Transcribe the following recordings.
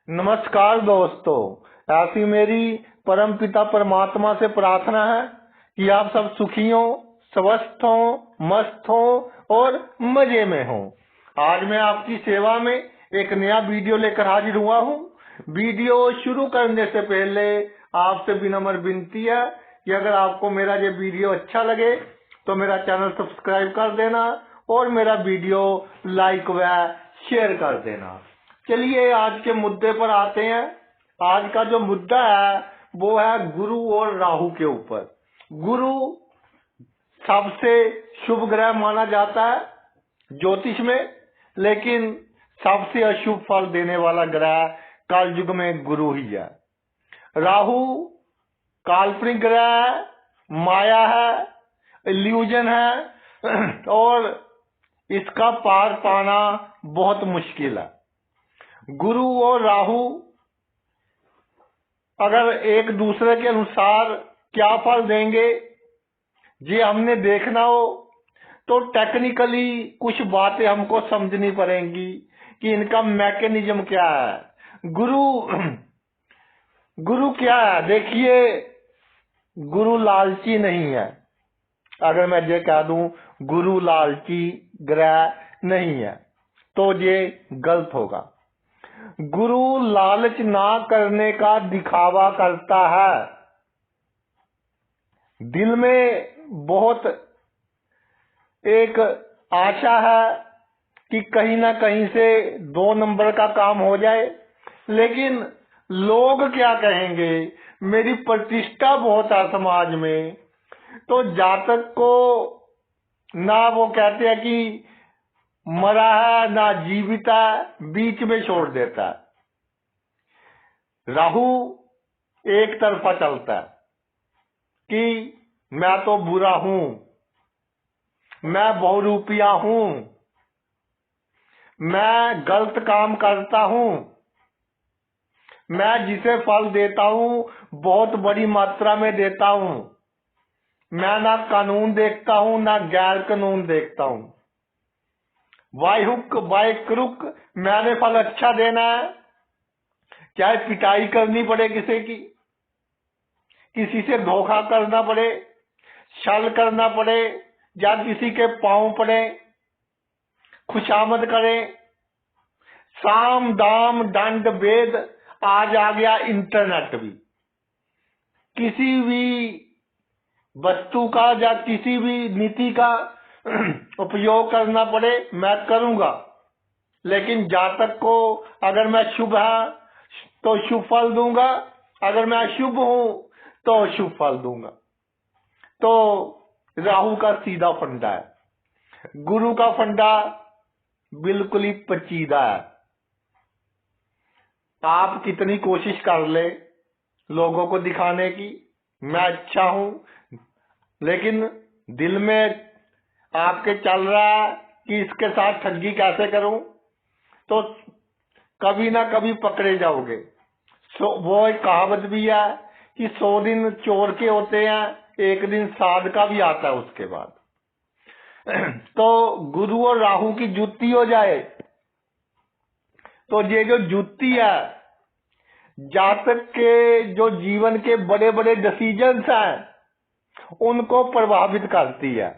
नमस्कार दोस्तों, ऐसी मेरी परमपिता परमात्मा से प्रार्थना है कि आप सब सुखी हो, स्वस्थ हो, मस्त हो और मजे में हो। आज मैं आपकी सेवा में एक नया वीडियो लेकर हाजिर हुआ हूँ। वीडियो शुरू करने से पहले आपसे विनम्र विनती है कि अगर आपको मेरा ये वीडियो अच्छा लगे तो मेरा चैनल सब्सक्राइब कर देना और मेरा वीडियो लाइक व शेयर कर देना। चलिए आज के मुद्दे पर आते हैं। आज का जो मुद्दा है वो है गुरु और राहु के ऊपर। गुरु सबसे शुभ ग्रह माना जाता है ज्योतिष में, लेकिन सबसे अशुभ फल देने वाला ग्रह कलयुग में गुरु ही है। राहु काल्पनिक ग्रह है, माया है, इल्यूजन है और इसका पार पाना बहुत मुश्किल है। गुरु और राहु अगर एक दूसरे के अनुसार क्या फल देंगे ये हमने देखना हो तो टेक्निकली कुछ बातें हमको समझनी पड़ेंगी कि इनका मैकेनिज्म क्या है। गुरु क्या है? देखिए, गुरु लालची नहीं है। अगर मैं ये कह दूं गुरु लालची ग्रह नहीं है तो ये गलत होगा। गुरु लालच ना करने का दिखावा करता है। दिल में बहुत एक आशा है कि कहीं ना कहीं से 2 नंबर का काम हो जाए, लेकिन लोग क्या कहेंगे, मेरी प्रतिष्ठा बहुत है समाज में, तो जातक को ना वो कहते हैं कि मरा है ना जीवित है, बीच में छोड़ देता है। राहु एक तरफा चलता है कि मैं तो बुरा हूं, मैं बहुरूपिया हूं, मैं गलत काम करता हूं, मैं जिसे फल देता हूं बहुत बड़ी मात्रा में देता हूं, मैं ना कानून देखता हूं ना गैर कानून देखता हूं, बाय हुक बाय क्रुक मैंने फल अच्छा देना है, चाहे पिटाई करनी पड़े किसी की, किसी से धोखा करना पड़े, छल करना पड़े, या किसी के पांव पड़े, खुशामद करें, साम दाम दंड भेद। आज आ गया इंटरनेट भी। किसी भी वस्तु का या किसी भी नीति का उपयोग करना पड़े मैं करूंगा, लेकिन जातक को अगर मैं शुभ है तो शुभ फल दूंगा, अगर मैं अशुभ हूं तो अशुभ फल दूंगा। तो राहु का सीधा फंडा है, गुरु का फंडा बिल्कुल ही पचीदा है। आप कितनी कोशिश कर ले लोगों को दिखाने की मैं अच्छा हूं, लेकिन दिल में आपके चल रहा है कि इसके साथ ठगी कैसे करूं, तो कभी ना कभी पकड़े जाओगे। वो एक कहावत भी है कि 100 दिन चोर के होते हैं, एक दिन साध का भी आता है उसके बाद। तो गुरु और राहु की जुती हो जाए तो ये जो जुती है जातक के जो जीवन के बड़े बड़े डिसीजंस हैं उनको प्रभावित करती है।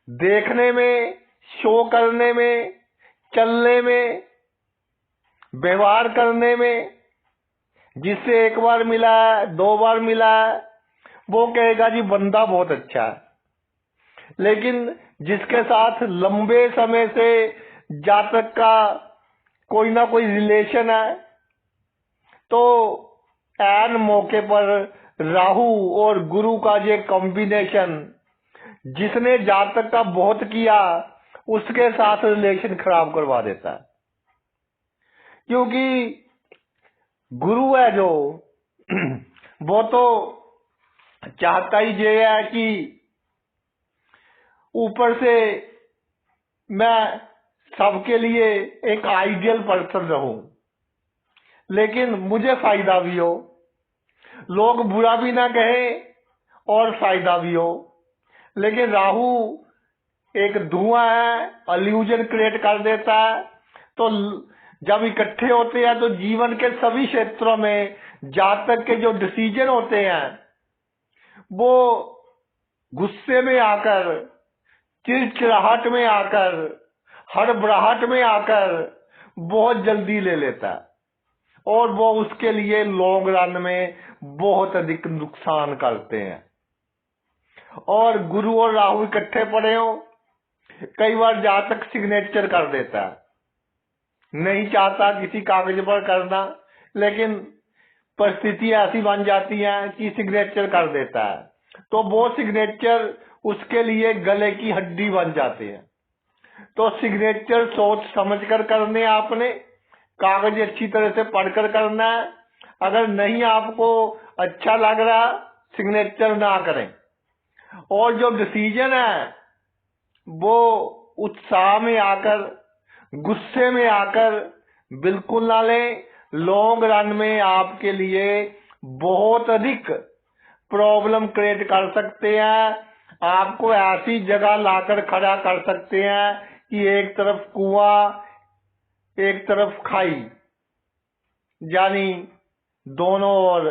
देखने में, शो करने में, चलने में, व्यवहार करने में, जिससे एक बार मिला है, 2 बार मिला है, वो कहेगा जी बंदा बहुत अच्छा है, लेकिन जिसके साथ लंबे समय से जातक का कोई ना कोई रिलेशन है तो ऐन मौके पर राहु और गुरु का ये कॉम्बिनेशन जिसने जातक का बहुत किया उसके साथ रिलेशन खराब करवा देता है। क्योंकि गुरु है जो वो तो चाहता ही ये है कि ऊपर से मैं सबके लिए एक आइडियल पर्सन रहूं, लेकिन मुझे फायदा भी हो, लोग बुरा भी ना कहें और फायदा भी हो। लेकिन राहु एक धुआं है, इल्यूजन क्रिएट कर देता है, तो जब इकट्ठे होते हैं तो जीवन के सभी क्षेत्रों में जातक के जो डिसीजन होते हैं वो गुस्से में आकर, चिड़चिड़ाहट में आकर, हड़बड़ाहट में आकर बहुत जल्दी ले लेता है और वो उसके लिए लॉन्ग रन में बहुत अधिक नुकसान करते हैं। और गुरु और राहु इकट्ठे पड़े हो, कई बार जातक सिग्नेचर कर देता है, नहीं चाहता किसी कागज पर करना, लेकिन परिस्थिति ऐसी बन जाती है कि सिग्नेचर कर देता है, तो वो सिग्नेचर उसके लिए गले की हड्डी बन जाते हैं। तो सिग्नेचर सोच समझकर करने, आपने कागज अच्छी तरह से पढ़कर करना है। अगर नहीं आपको अच्छा लग रहा, सिग्नेचर ना करें। और जो डिसीजन है वो उत्साह में आकर, गुस्से में आकर बिल्कुल ना लें। लॉन्ग रन में आपके लिए बहुत अधिक प्रॉब्लम क्रिएट कर सकते हैं। आपको ऐसी जगह लाकर खड़ा कर सकते हैं कि एक तरफ कुआं, एक तरफ खाई, यानी दोनों ओर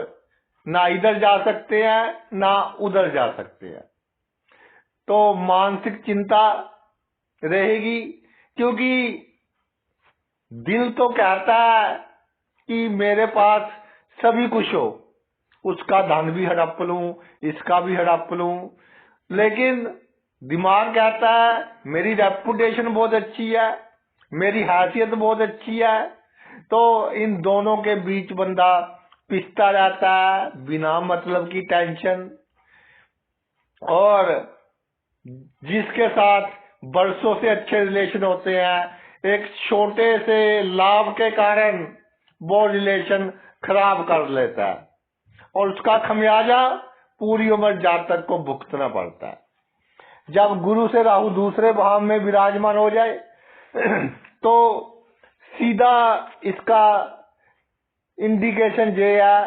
ना इधर जा सकते हैं ना उधर जा सकते हैं। तो मानसिक चिंता रहेगी, क्योंकि दिल तो कहता है कि मेरे पास सभी कुछ हो, उसका धन भी हड़प लूं, इसका भी हड़प लूं, लेकिन दिमाग कहता है मेरी रेपुटेशन बहुत अच्छी है, मेरी हैसियत बहुत अच्छी है। तो इन दोनों के बीच बंदा पिसता रहता है बिना मतलब की टेंशन। और जिसके साथ बरसों से अच्छे रिलेशन होते हैं, एक छोटे से लाभ के कारण वो रिलेशन खराब कर लेता है और उसका खमियाजा पूरी उम्र जातक को भुगतना पड़ता है। जब गुरु से राहु दूसरे भाव में विराजमान हो जाए तो सीधा इसका इंडिकेशन ये है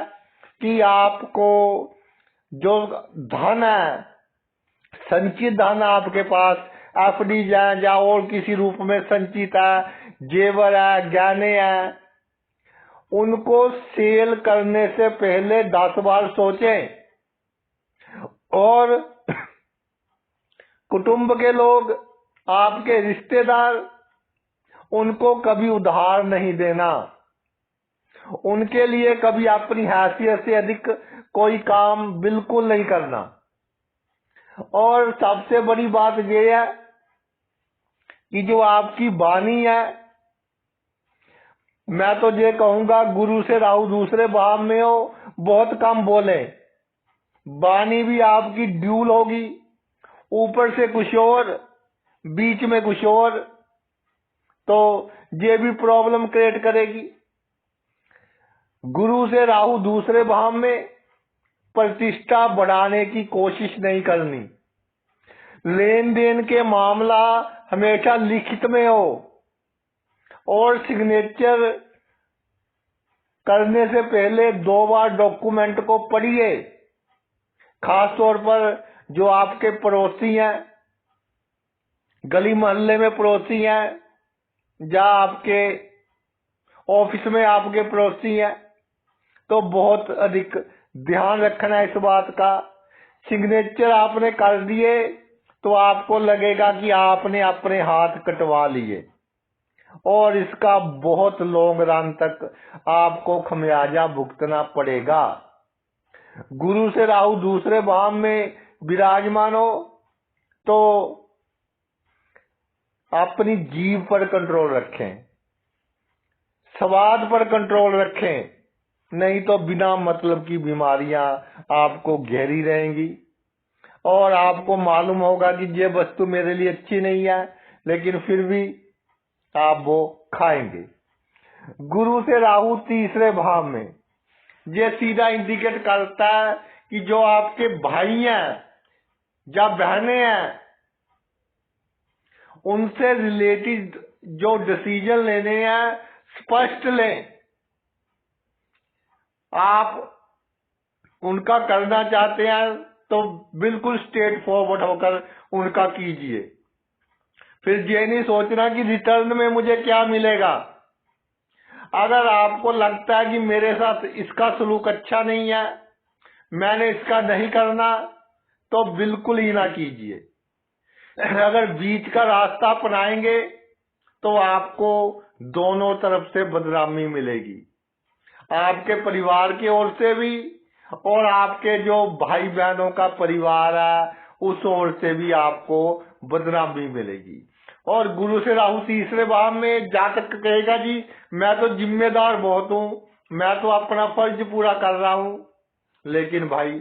कि आपको जो धन है, संचित धन आपके पास, एफडी या और किसी रूप में संचित है, जेवर है, गहने हैं, उनको सेल करने से पहले 10 बार सोचें। और कुटुंब के लोग, आपके रिश्तेदार, उनको कभी उधार नहीं देना, उनके लिए कभी अपनी हैसियत से अधिक कोई काम बिल्कुल नहीं करना। और सबसे बड़ी बात यह है कि जो आपकी वाणी है, मैं तो ये कहूंगा गुरु से राहु दूसरे भाव में हो, बहुत कम बोले। वाणी भी आपकी ड्यूल होगी, ऊपर से कुछ और, बीच में कुछ और, तो ये भी प्रॉब्लम क्रिएट करेगी। गुरु से राहु दूसरे भाव में प्रतिष्ठा बढ़ाने की कोशिश नहीं करनी। लेन देन के मामला हमेशा लिखित में हो और सिग्नेचर करने से पहले 2 बार डॉक्यूमेंट को पढ़िए। खास तौर पर जो आपके पड़ोसी हैं, गली मोहल्ले में पड़ोसी हैं, या आपके ऑफिस में आपके पड़ोसी हैं, तो बहुत अधिक ध्यान रखना है इस बात का। सिग्नेचर आपने कर दिए तो आपको लगेगा कि आपने अपने हाथ कटवा लिए और इसका बहुत लॉन्ग रन तक आपको खमियाजा भुगतना पड़ेगा। गुरु से राहु दूसरे भाव में विराजमान हो तो अपनी जीभ पर कंट्रोल रखें, स्वाद पर कंट्रोल रखें, नहीं तो बिना मतलब की बीमारियां आपको घेरी रहेंगी और आपको मालूम होगा कि ये वस्तु मेरे लिए अच्छी नहीं है, लेकिन फिर भी आप वो खाएंगे। गुरु से राहु तीसरे भाव में, ये सीधा इंडिकेट करता है कि जो आपके भाई हैं या बहनें हैं, उनसे रिलेटेड जो डिसीजन लेने हैं स्पष्ट लें। आप उनका करना चाहते हैं तो बिल्कुल स्ट्रेट फॉरवर्ड होकर उनका कीजिए। फिर ये नहीं सोचना कि रिटर्न में मुझे क्या मिलेगा, अगर आपको लगता है कि मेरे साथ इसका सलूक अच्छा नहीं है, मैंने इसका नहीं करना, तो बिल्कुल ही ना कीजिए। अगर बीच का रास्ता अपनाएंगे तो आपको दोनों तरफ से बदनामी मिलेगी, आपके परिवार की ओर से भी और आपके जो भाई बहनों का परिवार है उस ओर से भी आपको बदनामी मिलेगी। और गुरु से राहु तीसरे भाव में जातक कहेगा जी मैं तो जिम्मेदार बहुत हूँ, मैं तो अपना फर्ज पूरा कर रहा हूँ। लेकिन भाई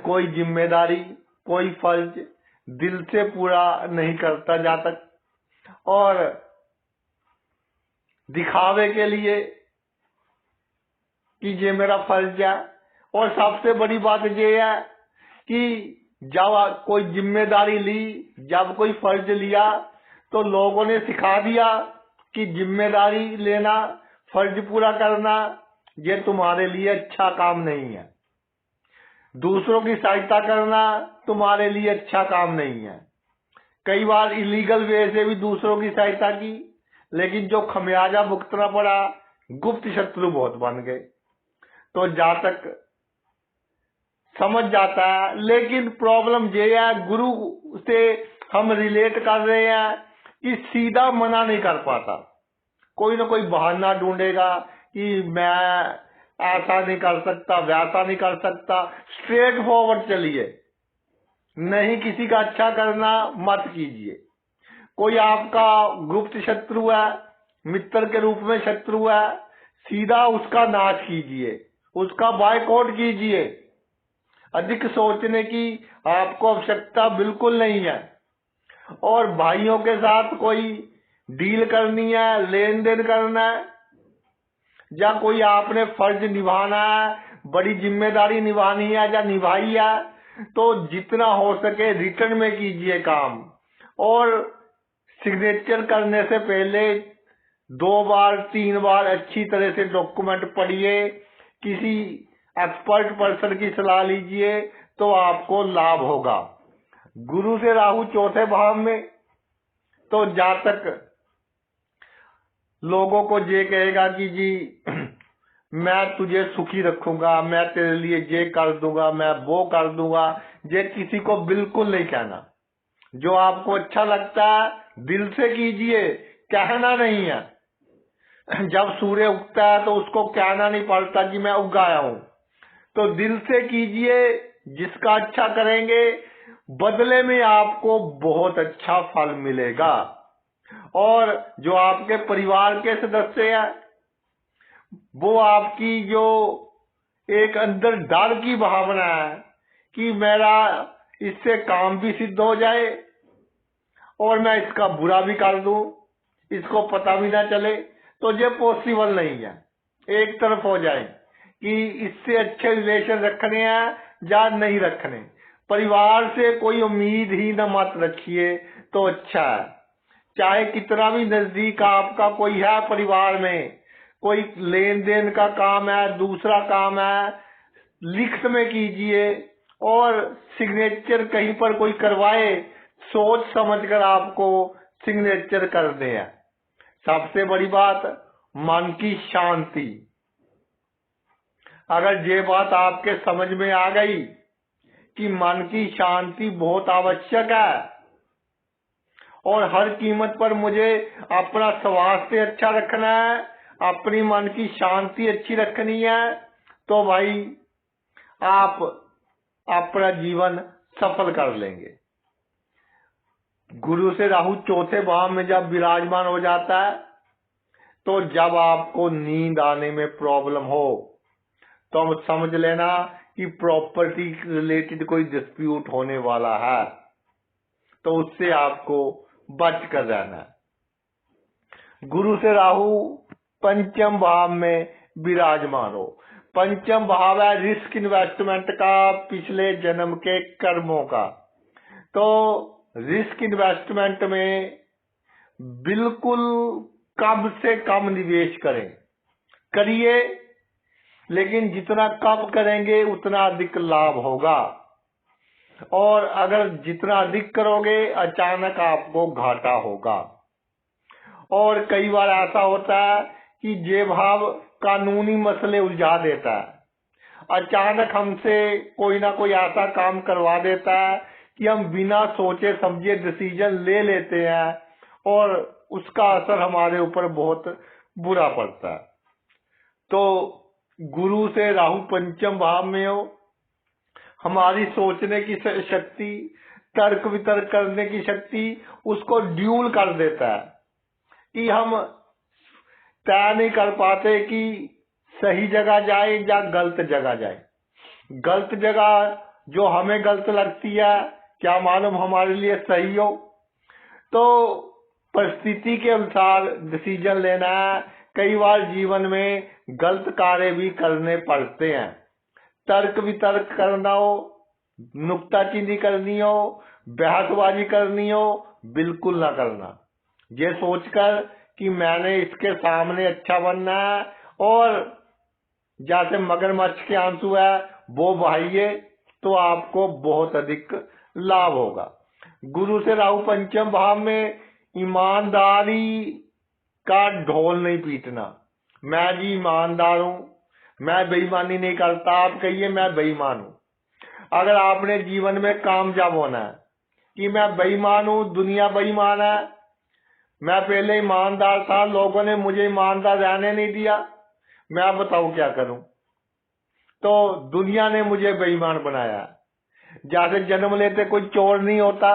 कोई जिम्मेदारी, कोई फर्ज दिल से पूरा नहीं करता जातक, और दिखावे के लिए कि ये मेरा फर्ज है। और सबसे बड़ी बात ये है कि जब कोई जिम्मेदारी ली, जब कोई फर्ज लिया, तो लोगों ने सिखा दिया कि जिम्मेदारी लेना, फर्ज पूरा करना ये तुम्हारे लिए अच्छा काम नहीं है, दूसरों की सहायता करना तुम्हारे लिए अच्छा काम नहीं है। कई बार इलीगल वे से भी दूसरों की सहायता की, लेकिन जो खमियाजा भुगतना पड़ा, गुप्त शत्रु बहुत बन गए। तो जातक समझ जाता है, लेकिन प्रॉब्लम ये है गुरु से हम रिलेट कर रहे हैं कि सीधा मना नहीं कर पाता, कोई ना कोई बहाना ढूंढेगा कि मैं ऐसा नहीं कर सकता, वैसा नहीं कर सकता। स्ट्रेट फॉरवर्ड चलिए, नहीं किसी का अच्छा करना मत कीजिए। कोई आपका गुप्त शत्रु है, मित्र के रूप में शत्रु है, सीधा उसका नाश कीजिए, उसका बायकॉट कीजिए। अधिक सोचने की आपको आवश्यकता बिल्कुल नहीं है। और भाइयों के साथ कोई डील करनी है, लेन देन करना है, या कोई आपने फर्ज निभाना है, बड़ी जिम्मेदारी निभानी है या निभाई है, तो जितना हो सके रिटर्न में कीजिए काम। और सिग्नेचर करने से पहले 2 बार 3 बार अच्छी तरह से डॉक्यूमेंट पढ़िए, किसी एक्सपर्ट पर्सन की सलाह लीजिए, तो आपको लाभ होगा। गुरु से राहु चौथे भाव में, तो जातक लोगों को ये कहेगा कि जी मैं तुझे सुखी रखूंगा, मैं तेरे लिए ये कर दूंगा, मैं वो कर दूंगा। ये किसी को बिल्कुल नहीं कहना। जो आपको अच्छा लगता है दिल से कीजिए, कहना नहीं है। जब सूर्य उगता है तो उसको कहना नहीं पड़ता कि मैं उगाया हूं, तो दिल से कीजिए। जिसका अच्छा करेंगे बदले में आपको बहुत अच्छा फल मिलेगा। और जो आपके परिवार के सदस्य हैं, वो आपकी जो एक अंदर डर की भावना है कि मेरा इससे काम भी सिद्ध हो जाए और मैं इसका बुरा भी कर दूं, इसको पता भी ना चले, तो ये पॉसिबल नहीं है। एक तरफ हो जाए कि इससे अच्छे रिलेशन रखने हैं या नहीं रखने। परिवार से कोई उम्मीद ही न मत रखिए तो अच्छा है। चाहे कितना भी नजदीक आपका कोई है परिवार में, कोई लेन देन का काम है, दूसरा काम है, लिखत में कीजिए। और सिग्नेचर कहीं पर कोई करवाए, सोच समझकर आपको सिग्नेचर कर दे। सबसे बड़ी बात मन की शांति। अगर ये बात आपके समझ में आ गई कि मन की शांति बहुत आवश्यक है और हर कीमत पर मुझे अपना स्वास्थ्य अच्छा रखना है, अपनी मन की शांति अच्छी रखनी है, तो भाई आप अपना जीवन सफल कर लेंगे। गुरु से राहु चौथे भाव में जब विराजमान हो जाता है, तो जब आपको नींद आने में प्रॉब्लम हो तो समझ लेना कि प्रॉपर्टी रिलेटेड कोई डिस्प्यूट होने वाला है, तो उससे आपको बच कर रहना है। गुरु से राहु पंचम भाव में विराजमान हो। पंचम भाव है रिस्क इन्वेस्टमेंट का, पिछले जन्म के कर्मों का। तो रिस्क इन्वेस्टमेंट में बिल्कुल कम से कम निवेश करिए, लेकिन जितना कम करेंगे उतना अधिक लाभ होगा। और अगर जितना अधिक करोगे अचानक आपको घाटा होगा। और कई बार ऐसा होता है कि ये भाव कानूनी मसले उलझा देता है। अचानक हमसे कोई ना कोई ऐसा काम करवा देता है कि हम बिना सोचे समझे डिसीजन ले लेते हैं और उसका असर हमारे ऊपर बहुत बुरा पड़ता है। तो गुरु से राहु पंचम भाव में हो, हमारी सोचने की शक्ति, तर्क वितर्क करने की शक्ति उसको ड्यूल कर देता है कि हम तय नहीं कर पाते कि सही जगह जाए या गलत जगह जाए। गलत जगह जो हमें गलत लगती है, क्या मालूम हमारे लिए सही हो। तो परिस्थिति के अनुसार डिसीजन लेना है। कई बार जीवन में गलत कार्य भी करने पड़ते हैं। तर्क वितर्क करना हो, नुक्ताचीनी करनी हो, बहसबाजी करनी हो, बिल्कुल ना करना। ये सोचकर कि मैंने इसके सामने अच्छा बनना है और जैसे मगरमच्छ के आंसू है वो बहाइए, तो आपको बहुत अधिक लाभ होगा। गुरु से राहु पंचम भाव में ईमानदारी का ढोल नहीं पीटना। मैं जी ईमानदार हूं, मैं बेईमानी नहीं करता, आप कहिए मैं बेईमान हूं। अगर आपने जीवन में कामयाब होना है कि मैं बेईमान हूं, दुनिया बेईमान है, मैं पहले ईमानदार था, लोगों ने मुझे ईमानदार रहने नहीं दिया, मैं बताऊं क्या करूं। तो दुनिया ने मुझे बेईमान बनाया। जैसे जन्म लेते कोई चोर नहीं होता,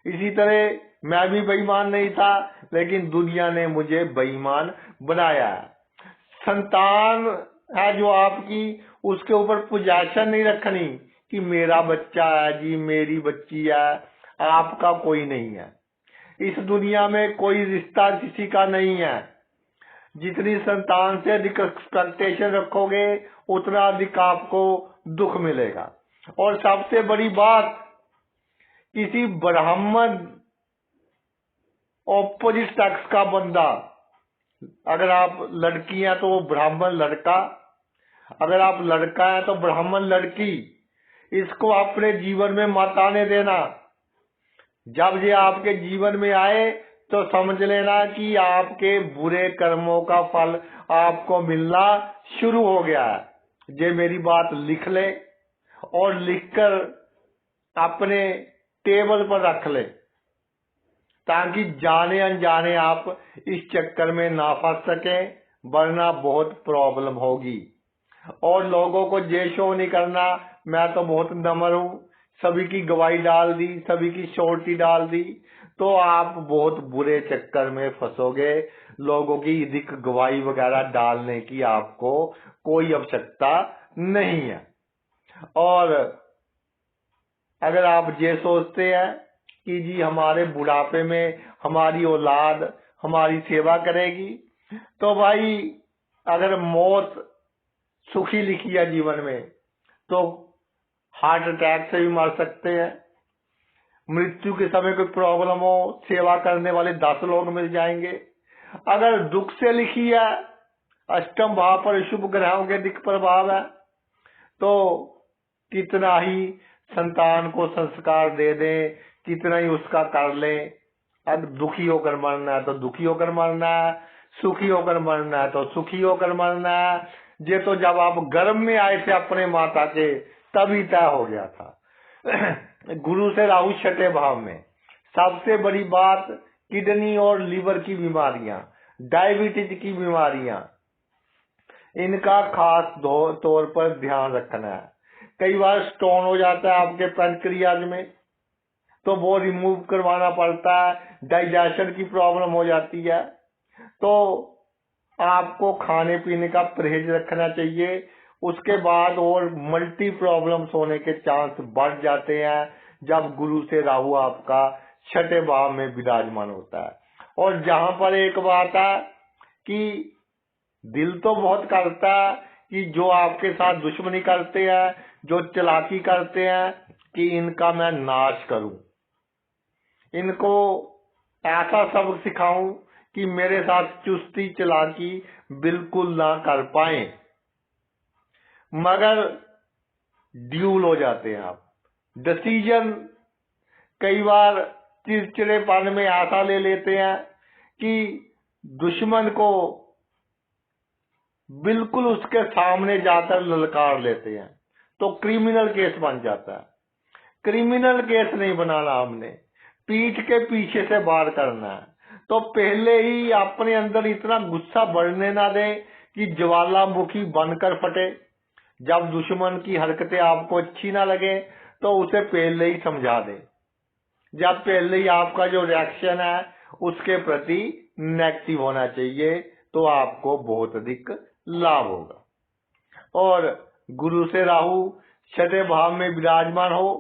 इसी तरह मैं भी बेईमान नहीं था, लेकिन दुनिया ने मुझे बेईमान बनाया। संतान है जो आपकी, उसके ऊपर पोजेशन नहीं रखनी कि मेरा बच्चा है जी, मेरी बच्ची है, आपका कोई नहीं है। इस दुनिया में कोई रिश्ता किसी का नहीं है। जितनी संतान से अधिक एक्सपेक्टेशन रखोगे उतना अधिक आपको दुख मिलेगा। और सबसे बड़ी बात, किसी ब्राह्मण ऑपोजिट सेक्स का बंदा, अगर आप लड़की हैं तो वो ब्राह्मण लड़का, अगर आप लड़का है तो ब्राह्मण लड़की, इसको अपने जीवन में मत आने देना। जब ये आपके जीवन में आए तो समझ लेना कि आपके बुरे कर्मों का फल आपको मिलना शुरू हो गया है। ये मेरी बात लिख ले और लिखकर अपने टेबल पर रख ले, ताकि जाने अनजाने आप इस चक्कर में ना फंस सके, वरना बहुत प्रॉब्लम होगी। और लोगों को ये शो नहीं करना मैं तो बहुत नम्र हूं, सभी की गवाही डाल दी, सभी की श्योरिटी डाल दी, तो आप बहुत बुरे चक्कर में फंसोगे। लोगों की अधिक गवाही वगैरह डालने की आपको कोई आवश्यकता नहीं है। और अगर आप ये सोचते हैं कि जी हमारे बुढ़ापे में हमारी औलाद हमारी सेवा करेगी, तो भाई अगर मौत सुखी लिखी है जीवन में तो हार्ट अटैक से भी मर सकते हैं। मृत्यु के समय कोई प्रॉब्लम हो, सेवा करने वाले 10 लोग मिल जाएंगे। अगर दुख से लिखी है, अष्टम भाव पर शुभ ग्रहों के दिक प्रभाव है, तो कितना ही संतान को संस्कार दे दें, कितना ही उसका कर लें, अब दुखी होकर मरना है तो दुखी होकर मरना है, सुखी होकर मरना है तो सुखी होकर मरना है। ये तो जब आप गर्भ में आए थे अपने माता के, तभी तय हो गया था। गुरु से राहु छठे भाव में, सबसे बड़ी बात किडनी और लीवर की बीमारियां, डायबिटीज की बीमारियां, इनका खास तौर पर ध्यान रखना है। कई बार स्टोन हो जाता है आपके पैनक्रियाज में, तो वो रिमूव करवाना पड़ता है। डाइजेशन की प्रॉब्लम हो जाती है, तो आपको खाने पीने का परहेज रखना चाहिए। उसके बाद और मल्टी प्रॉब्लम्स होने के चांस बढ़ जाते हैं जब गुरु से राहु आपका छठे भाव में विराजमान होता है। और जहां पर एक बात है कि दिल तो बहुत करता है कि जो आपके साथ दुश्मनी करते हैं, जो चालाकी करते हैं, कि इनका मैं नाश करूं, इनको ऐसा सबक सिखाऊं कि मेरे साथ चुस्ती चालाकी बिल्कुल ना कर पाए। मगर ड्यूल हो जाते हैं आप। डिसीजन कई बार चिड़चिड़ेपन में ऐसा ले लेते हैं कि दुश्मन को बिल्कुल उसके सामने जाकर ललकार लेते हैं, तो क्रिमिनल केस बन जाता है। क्रिमिनल केस नहीं बनाना, हमने पीठ के पीछे से वार करना है। तो पहले ही अपने अंदर इतना गुस्सा बढ़ने ना दे कि ज्वालामुखी बनकर फटे। जब दुश्मन की हरकतें आपको अच्छी ना लगे तो उसे पहले ही समझा दे। जब पहले ही आपका जो रिएक्शन है उसके प्रति नेगेटिव होना चाहिए, तो आपको बहुत अधिक लाभ होगा। और गुरु से राहु छठे भाव में विराजमान हो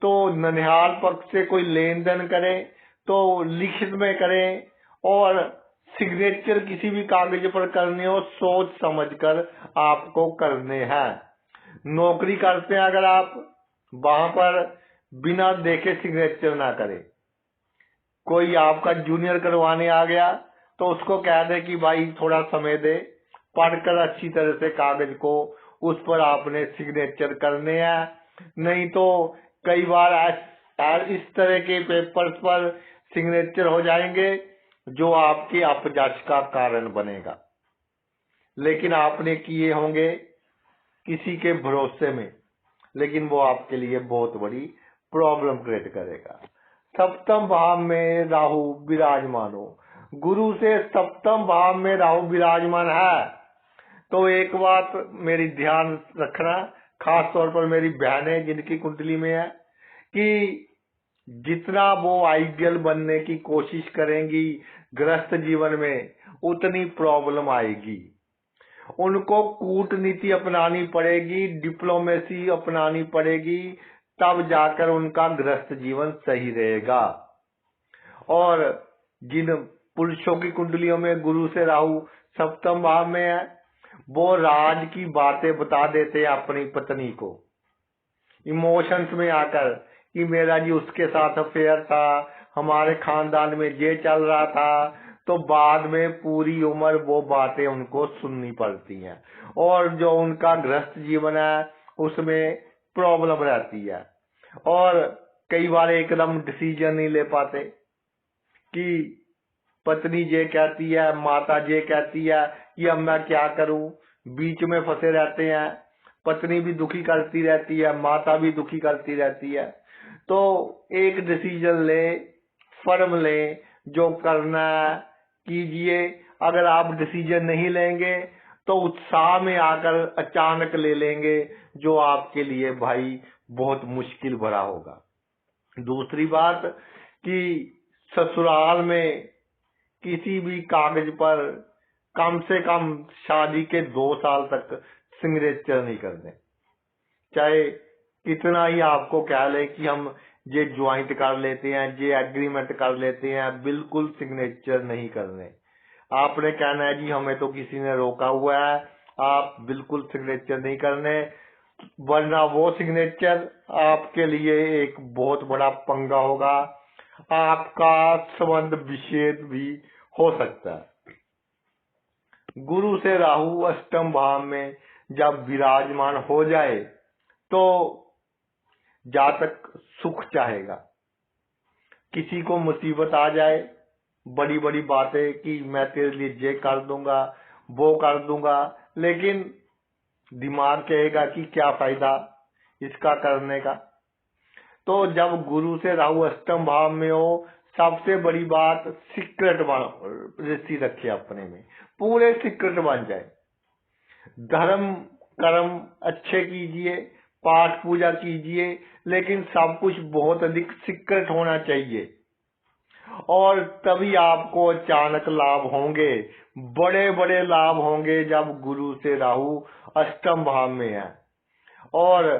तो ननिहाल पक्ष से कोई लेन देन करें तो लिखित में करें, और सिग्नेचर किसी भी कागज पर करने हो सोच समझकर आपको करने हैं। नौकरी करते हैं अगर आप, वहां पर बिना देखे सिग्नेचर ना करें। कोई आपका जूनियर करवाने आ गया तो उसको कह दे कि भाई थोड़ा समय दे, पढ़कर अच्छी तरह से कागज को उस पर आपने सिग्नेचर करने हैं। नहीं तो कई बार इस तरह के पेपर्स पर सिग्नेचर हो जाएंगे जो आपके अपजश का कारण बनेगा। लेकिन आपने किए होंगे किसी के भरोसे में, लेकिन वो आपके लिए बहुत बड़ी प्रॉब्लम क्रिएट करेगा। सप्तम भाव में राहु विराजमान हो, गुरु से सप्तम भाव में राहु विराजमान है, तो एक बात मेरी ध्यान रखना, खास तौर पर मेरी बहनें जिनकी कुंडली में है, कि जितना वो आइडियल बनने की कोशिश करेंगी गृहस्थ जीवन में, उतनी प्रॉब्लम आएगी। उनको कूटनीति अपनानी पड़ेगी, डिप्लोमेसी अपनानी पड़ेगी, तब जाकर उनका गृहस्थ जीवन सही रहेगा। और जिन पुरुषों की कुंडलियों में गुरु से राहु सप्तम भाव में है, वो राज की बातें बता देते हैं अपनी पत्नी को, इमोशंस में आकर कि मेरा जी उसके साथ अफेयर था, हमारे खानदान में ये चल रहा था। तो बाद में पूरी उम्र वो बातें उनको सुननी पड़ती हैं, और जो उनका गृहस्थ जीवन है उसमें प्रॉब्लम रहती है। और कई बार एकदम डिसीजन नहीं ले पाते कि पत्नी ये कहती है, माता ये कहती है कि अब मैं क्या करूं, बीच में फंसे रहते हैं। पत्नी भी दुखी करती रहती है, माता भी दुखी करती रहती है। तो एक डिसीजन ले, फर्म ले, जो करना है कीजिए। अगर आप डिसीजन नहीं लेंगे तो उत्साह में आकर अचानक ले लेंगे, जो आपके लिए भाई बहुत मुश्किल भरा होगा। दूसरी बात कि ससुराल में किसी भी कागज पर कम से कम शादी के 2 साल तक सिग्नेचर नहीं करने। चाहे कितना ही आपको कह ले कि हम ये ज्वाइंट कर लेते हैं, ये एग्रीमेंट कर लेते हैं, बिल्कुल सिग्नेचर नहीं करने। आपने कहना है जी हमें तो किसी ने रोका हुआ है, आप बिल्कुल सिग्नेचर नहीं करने, वरना वो सिग्नेचर आपके लिए एक बहुत बड़ा पंगा होगा। आपका संबंध विच्छेद भी हो सकता है। गुरु से राहु अष्टम भाव में जब विराजमान हो जाए तो जातक सुख चाहेगा। किसी को मुसीबत आ जाए, बड़ी बड़ी बातें कि मैं तेरे लिए ये कर दूंगा, वो कर दूंगा, लेकिन दिमाग कहेगा कि क्या फायदा इसका करने का। तो जब गुरु से राहु अष्टम भाव में हो, सबसे बड़ी बात सीक्रेट ऋषि रखे अपने में, पूरे सीक्रेट बन जाए। धर्म कर्म अच्छे कीजिए, पाठ पूजा कीजिए, लेकिन सब कुछ बहुत अधिक सीक्रेट होना चाहिए, और तभी आपको अचानक लाभ होंगे, बड़े बड़े लाभ होंगे जब गुरु से राहु अष्टम भाव में है। और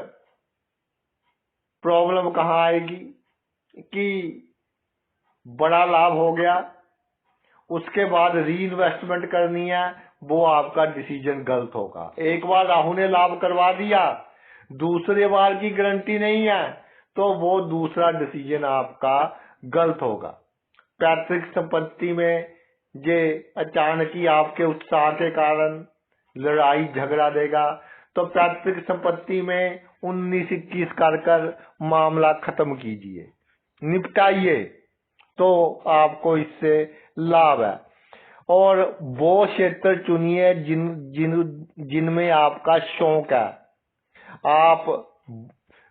प्रॉब्लम कहाँ आएगी कि बड़ा लाभ हो गया, उसके बाद री इन्वेस्टमेंट करनी है, वो आपका डिसीजन गलत होगा। एक बार राहु ने लाभ करवा दिया, दूसरे बार की गारंटी नहीं है, तो वो दूसरा डिसीजन आपका गलत होगा। पैतृक संपत्ति में ये अचानक ही आपके उत्साह के कारण लड़ाई झगड़ा देगा, तो पैतृक संपत्ति में 19-21 कर मामला खत्म कीजिए, निपटाइए, तो आपको इससे लाभ है। और वो क्षेत्र चुनिए जिनमें आपका शौक है। आप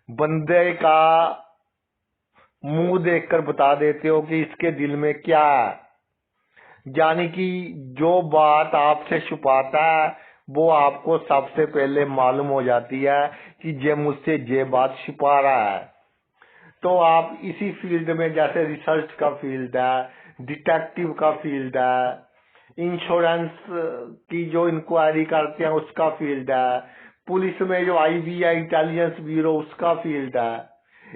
बंदे का मुंह देखकर बता देते हो कि इसके दिल में क्या है, यानी कि जो बात आपसे छुपाता है वो आपको सबसे पहले मालूम हो जाती है कि ये मुझसे ये बात छुपा रहा है। तो आप इसी फील्ड में, जैसे रिसर्च का फील्ड है, डिटेक्टिव का फील्ड है, इंश्योरेंस की जो इंक्वायरी करते हैं उसका फील्ड है, पुलिस में जो IBI इंटेलिजेंस ब्यूरो उसका फील्ड है,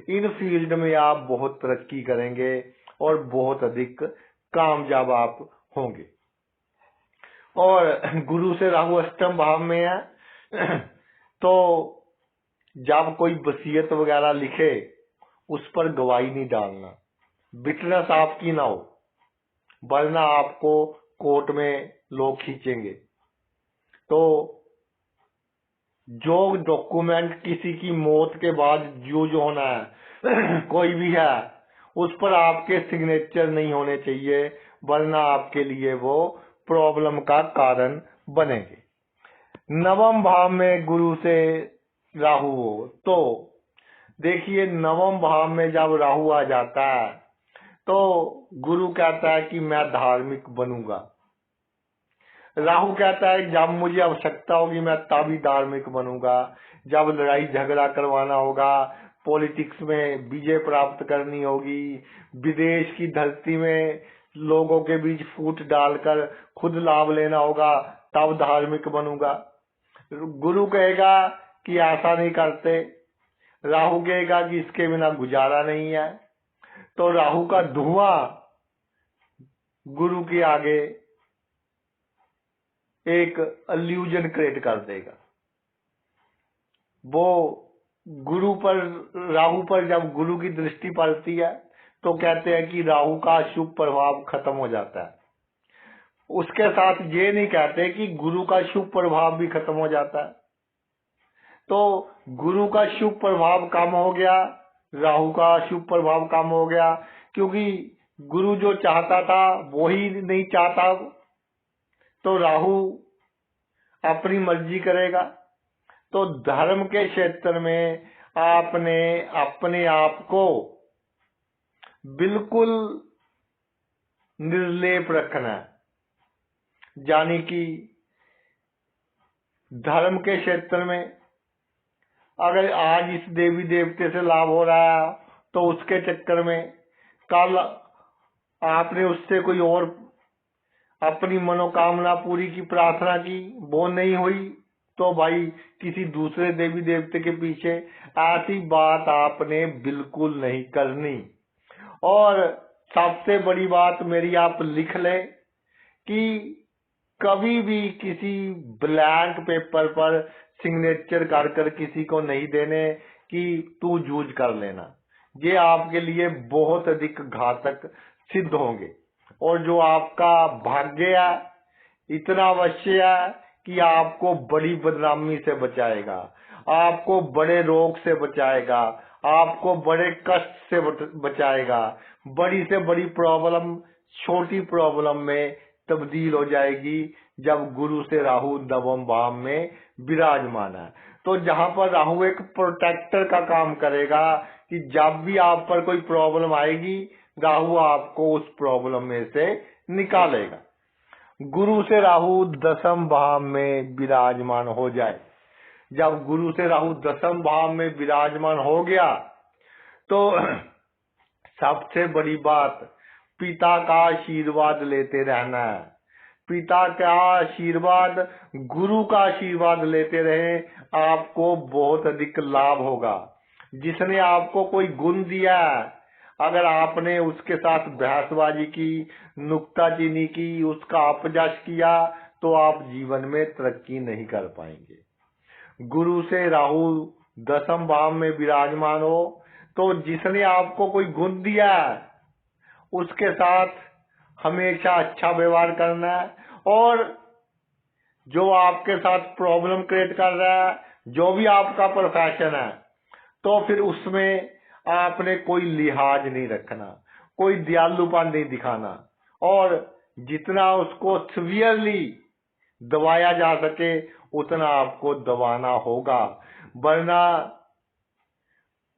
इन फील्ड में आप बहुत तरक्की करेंगे और बहुत अधिक कामयाब आप होंगे। और गुरु से राहु अष्टम भाव में है तो जब कोई वसीयत वगैरह लिखे उस पर गवाही नहीं डालना, विटनेस आपकी ना हो, वरना आपको कोर्ट में लोग खींचेंगे। तो जो डॉक्यूमेंट किसी की मौत के बाद यूज होना है कोई भी है, उस पर आपके सिग्नेचर नहीं होने चाहिए, वरना आपके लिए वो प्रॉब्लम का कारण बनेंगे। नवम भाव में गुरु से राहु हो तो देखिए, नवम भाव में जब राहु आ जाता है तो गुरु कहता है कि मैं धार्मिक बनूंगा, राहु कहता है जब मुझे आवश्यकता होगी मैं तभी धार्मिक बनूंगा, जब लड़ाई झगड़ा करवाना होगा, पॉलिटिक्स में विजय प्राप्त करनी होगी, विदेश की धरती में लोगों के बीच फूट डालकर खुद लाभ लेना होगा, तब धार्मिक बनूंगा। गुरु कहेगा कि ऐसा नहीं करते, राहु कहेगा कि इसके बिना गुजारा नहीं है। तो राहु का धुआं गुरु के आगे एक अल्यूजन क्रिएट कर देगा। वो गुरु पर, राहु पर जब गुरु की दृष्टि पड़ती है तो कहते हैं कि राहु का शुभ प्रभाव खत्म हो जाता है। उसके साथ ये नहीं कहते कि गुरु का शुभ प्रभाव भी खत्म हो जाता है। तो गुरु का शुभ प्रभाव कम हो गया, राहु का शुभ प्रभाव कम हो गया, क्योंकि गुरु जो चाहता था वो ही नहीं चाहता, तो राहु अपनी मर्जी करेगा। तो धर्म के क्षेत्र में आपने अपने आप को बिल्कुल निर्लेप रखना है, यानी कि धर्म के क्षेत्र में अगर आज इस देवी देवते से लाभ हो रहा है तो उसके चक्कर में कल आपने उससे कोई और अपनी मनोकामना पूरी की प्रार्थना की, वो नहीं हुई, तो भाई किसी दूसरे देवी देवते के पीछे, ऐसी बात आपने बिल्कुल नहीं करनी। और सबसे बड़ी बात मेरी आप लिख ले कि कभी भी किसी ब्लैंक पेपर पर सिग्नेचर कर किसी को नहीं देने कि तू जूझ कर लेना, ये आपके लिए बहुत अधिक घातक सिद्ध होंगे। और जो आपका भाग्य है इतना अवश्य है कि आपको बड़ी बदनामी से बचाएगा, आपको बड़े रोग से बचाएगा, आपको बड़े कष्ट से बचाएगा, बड़ी से बड़ी प्रॉब्लम छोटी प्रॉब्लम में तब्दील हो जाएगी जब गुरु से राहु नवम भाव में विराजमान है। तो जहां पर राहु एक प्रोटेक्टर का काम करेगा कि जब भी आप पर कोई प्रॉब्लम आएगी राहु आपको उस प्रॉब्लम में से निकालेगा। गुरु से राहु दसम भाव में विराजमान हो जाए, जब गुरु से राहु दसम भाव में विराजमान हो गया तो सबसे बड़ी बात पिता का आशीर्वाद लेते रहना है। पिता का आशीर्वाद, गुरु का आशीर्वाद लेते रहे, आपको बहुत अधिक लाभ होगा। जिसने आपको कोई गुण दिया है, अगर आपने उसके साथ बहसबाजी की, नुक्ताचीनी की, उसका अपजश किया तो आप जीवन में तरक्की नहीं कर पाएंगे। गुरु से राहु दसम भाव में विराजमान हो तो जिसने आपको कोई गुण दिया है उसके साथ हमेशा अच्छा व्यवहार करना है, और जो आपके साथ प्रॉब्लम क्रिएट कर रहा है, जो भी आपका प्रोफेशन है, तो फिर उसमें आपने कोई लिहाज नहीं रखना, कोई दयालुपन नहीं दिखाना। और जितना उसको सिवियरली दबाया जा सके उतना आपको दबाना होगा, वरना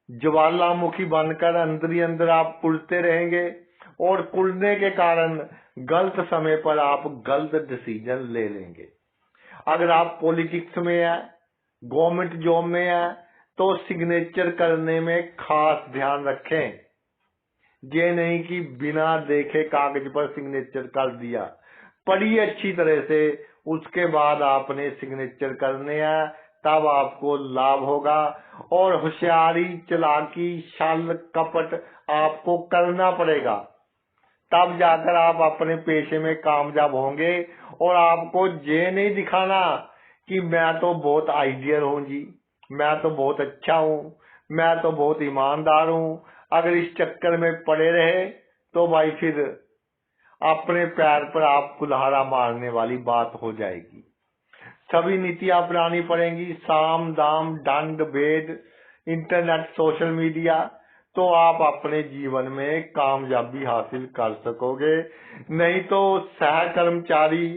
ज्वालामुखी बनकर अंदर ही अंदर आप कुलते रहेंगे और कुलने के कारण गलत समय पर आप गलत डिसीजन ले लेंगे। अगर आप पॉलिटिक्स में है, गवर्नमेंट जॉब में है, तो सिग्नेचर करने में खास ध्यान रखें। ये नहीं कि बिना देखे कागज पर सिग्नेचर कर दिया, पढ़िए अच्छी तरह से, उसके बाद आपने सिग्नेचर करने हैं, तब आपको लाभ होगा। और होशियारी, चालाकी, छल कपट आपको करना पड़ेगा, तब जाकर आप अपने पेशे में कामयाब होंगे। और आपको ये नहीं दिखाना कि मैं तो बहुत आइडियल हूँ जी, मैं तो बहुत अच्छा हूँ, मैं तो बहुत ईमानदार हूँ। अगर इस चक्कर में पड़े रहे तो भाई फिर अपने पैर पर आप कुल्हाड़ा मारने वाली बात हो जाएगी। सभी नीतियां अपनानी पड़ेंगी, साम दाम दंड भेद, इंटरनेट, सोशल मीडिया, तो आप अपने जीवन में कामयाबी हासिल कर सकोगे। नहीं तो सह कर्मचारी,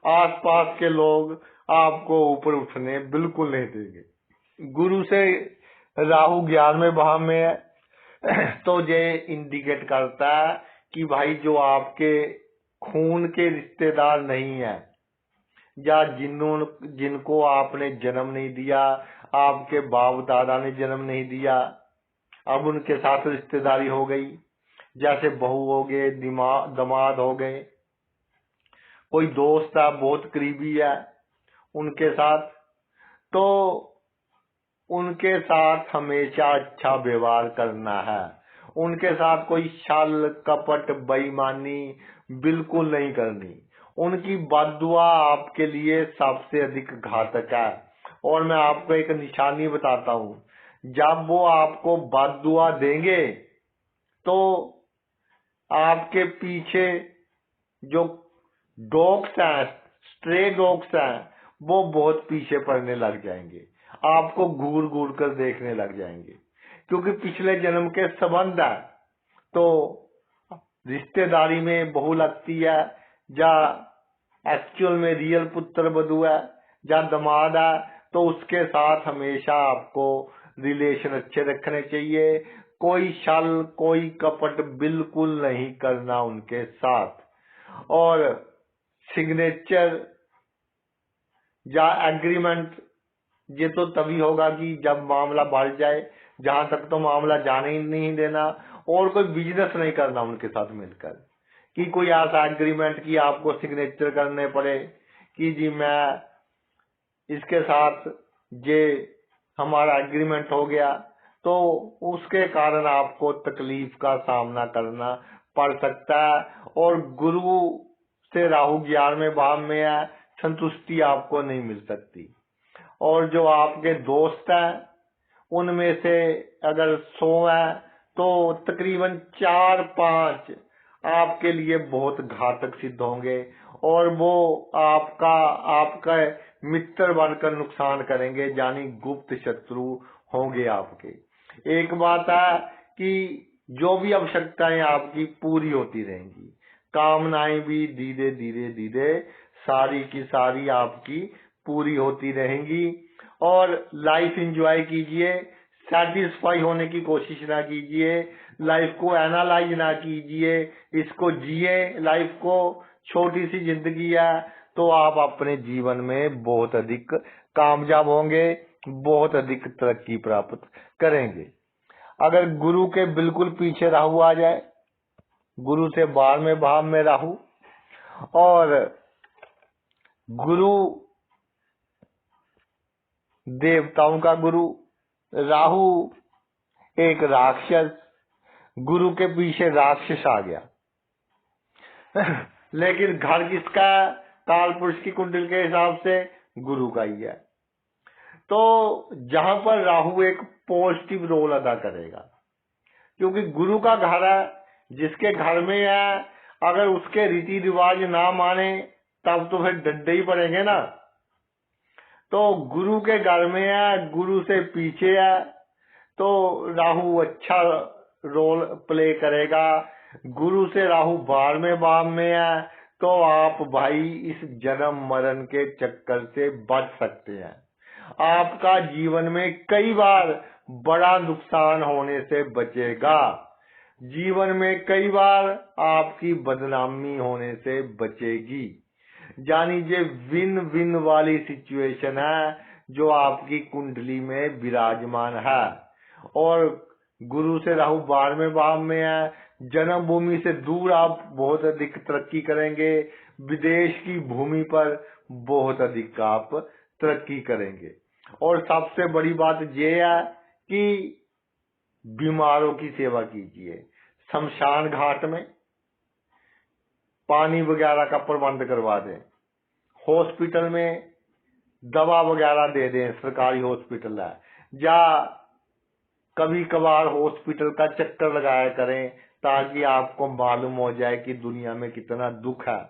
आसपास के लोग आपको ऊपर उठने बिल्कुल नहीं देंगे। गुरु से राहु 11वें भाव में है, तो ये इंडिकेट करता है कि भाई जो आपके खून के रिश्तेदार नहीं है, या जिनको आपने जन्म नहीं दिया, आपके बाप दादा ने जन्म नहीं दिया, अब उनके साथ रिश्तेदारी हो गई, जैसे बहू हो गए, दमाद हो गए, कोई दोस्त है बहुत करीबी है उनके साथ, तो उनके साथ हमेशा अच्छा व्यवहार करना है। उनके साथ कोई छल कपट बेईमानी बिल्कुल नहीं करनी। उनकी बद्दुआ आपके लिए सबसे अधिक घातक है। और मैं आपको एक निशानी बताता हूँ, जब वो आपको बद्दुआ देंगे तो आपके पीछे जो डॉग्स हैं, स्ट्रे डॉग्स हैं, वो बहुत पीछे पड़ने लग जाएंगे, आपको घूर घूर कर देखने लग जाएंगे, क्योंकि पिछले जन्म के संबंध है। तो रिश्तेदारी में बहू लगती है, या एक्चुअल में रियल पुत्र वधू है, या दामाद है, तो उसके साथ हमेशा आपको रिलेशन अच्छे रखने चाहिए। कोई छल कोई कपट बिल्कुल नहीं करना उनके साथ। और सिग्नेचर या एग्रीमेंट ये तो तभी होगा कि जब मामला बढ़ जाए, जहां तक तो मामला जाने ही नहीं देना। और कोई बिजनेस नहीं करना उनके साथ मिलकर, कि कोई ऐसा एग्रीमेंट कि आपको सिग्नेचर करने पड़े कि जी मैं इसके साथ ये हमारा एग्रीमेंट हो गया, तो उसके कारण आपको तकलीफ का सामना करना पड़ सकता है। और गुरु से राहु 11वें भाव में है, संतुष्टि आपको नहीं मिल सकती। और जो आपके दोस्त हैं उनमें से अगर 100 है तो तकरीबन 4-5 आपके लिए बहुत घातक सिद्ध होंगे, और वो आपका मित्र बनकर नुकसान करेंगे, यानी गुप्त शत्रु होंगे आपके। एक बात है कि जो भी आवश्यकताएं आपकी पूरी होती रहेंगी, कामनाएं भी धीरे धीरे धीरे सारी की सारी आपकी पूरी होती रहेंगी। और लाइफ एंजॉय कीजिए, सेटिस्फाई होने की कोशिश ना कीजिए, लाइफ को एनालाइज ना कीजिए, इसको जिए लाइफ को। छोटी सी जिंदगी है, तो आप अपने जीवन में बहुत अधिक कामयाब होंगे, बहुत अधिक तरक्की प्राप्त करेंगे। अगर गुरु के बिल्कुल पीछे राहु आ जाए, गुरु से 12वें भाव में राहु, और गुरु देवताओं का गुरु, राहु एक राक्षस, गुरु के पीछे राक्षस आ गया। लेकिन घर किसका? काल पुरुष की कुंडली के हिसाब से गुरु का ही है। तो जहां पर राहु एक पॉजिटिव रोल अदा करेगा, क्योंकि गुरु का घर है, जिसके घर में है, अगर उसके रीति रिवाज ना माने तब तो फिर डंडे ही पड़ेंगे ना। तो गुरु के घर में है, गुरु से पीछे है, तो राहु अच्छा रोल प्ले करेगा। गुरु से राहु 12वें भाव में है, तो आप भाई इस जन्म मरण के चक्कर से बच सकते हैं। आपका जीवन में कई बार बड़ा नुकसान होने से बचेगा। जीवन में कई बार आपकी बदनामी होने से बचेगी। जानी ये विन विन वाली सिचुएशन है जो आपकी कुंडली में विराजमान है। और गुरु से राहु 12वें भाव में है। जन्मभूमि से दूर आप बहुत अधिक तरक्की करेंगे। विदेश की भूमि पर बहुत अधिक आप तरक्की करेंगे। और सबसे बड़ी बात यह है कि बीमारों की सेवा कीजिए। शमशान घाट में पानी वगैरह का प्रबंध करवा दें। हॉस्पिटल में दवा वगैरह दे दें, सरकारी हॉस्पिटल है, या कभी कभार हॉस्पिटल का चक्कर लगाया करें ताकि आपको मालूम हो जाए कि दुनिया में कितना दुख है।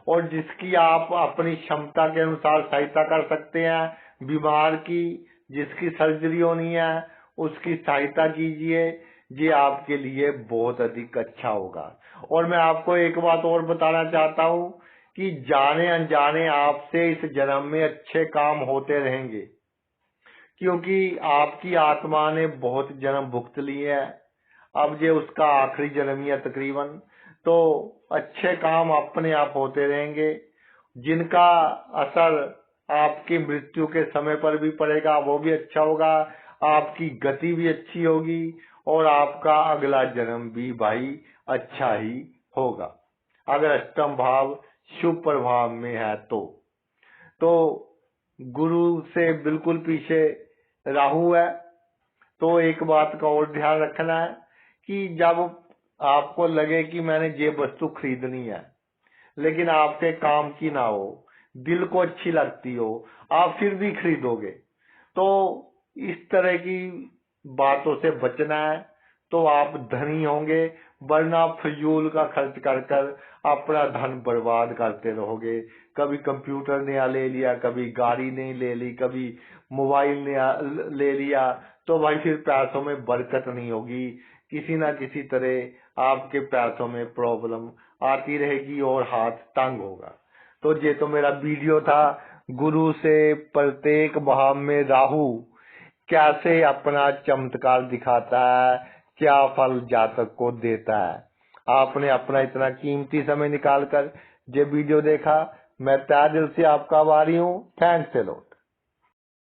और जिसकी आप अपनी क्षमता के अनुसार सहायता कर सकते हैं, बीमार की जिसकी सर्जरी होनी है उसकी सहायता कीजिए। ये आपके लिए बहुत अधिक अच्छा होगा। और मैं आपको एक बात और बताना चाहता हूँ कि जाने अनजाने आपसे इस जन्म में अच्छे काम होते रहेंगे, क्योंकि आपकी आत्मा ने बहुत जन्म भुगत लिए हैं। अब ये उसका आखिरी जन्म ही है तकरीबन। तो अच्छे काम अपने आप होते रहेंगे, जिनका असर आपकी मृत्यु के समय पर भी पड़ेगा वो भी अच्छा होगा। आपकी गति भी अच्छी होगी और आपका अगला जन्म भी भाई अच्छा ही होगा, अगर अष्टम भाव शुभ प्रभाव में है तो गुरु से बिल्कुल पीछे राहु है। तो एक बात का और ध्यान रखना है कि जब आपको लगे कि मैंने ये वस्तु खरीदनी है लेकिन आपके काम की ना हो, दिल को अच्छी लगती हो, आप फिर भी खरीदोगे, तो इस तरह की बातों से बचना है। तो आप धनी होंगे, वरना फजूल का खर्च कर कर अपना धन बर्बाद करते रहोगे। कभी कंप्यूटर नया ले लिया, कभी गाड़ी नहीं ले ली, कभी मोबाइल नया ले लिया, तो भाई फिर पैसों में बरकत नहीं होगी। किसी ना किसी तरह आपके पैसों में प्रॉब्लम आती रहेगी और हाथ तंग होगा। तो ये तो मेरा वीडियो था, गुरु से प्रत्येक भाव में राहु कैसे अपना चमत्कार दिखाता है, क्या फल जातक को देता है। आपने अपना इतना कीमती समय निकालकर ये वीडियो देखा, मैं तहे दिल से आपका आभारी हूँ। Thanks a lot.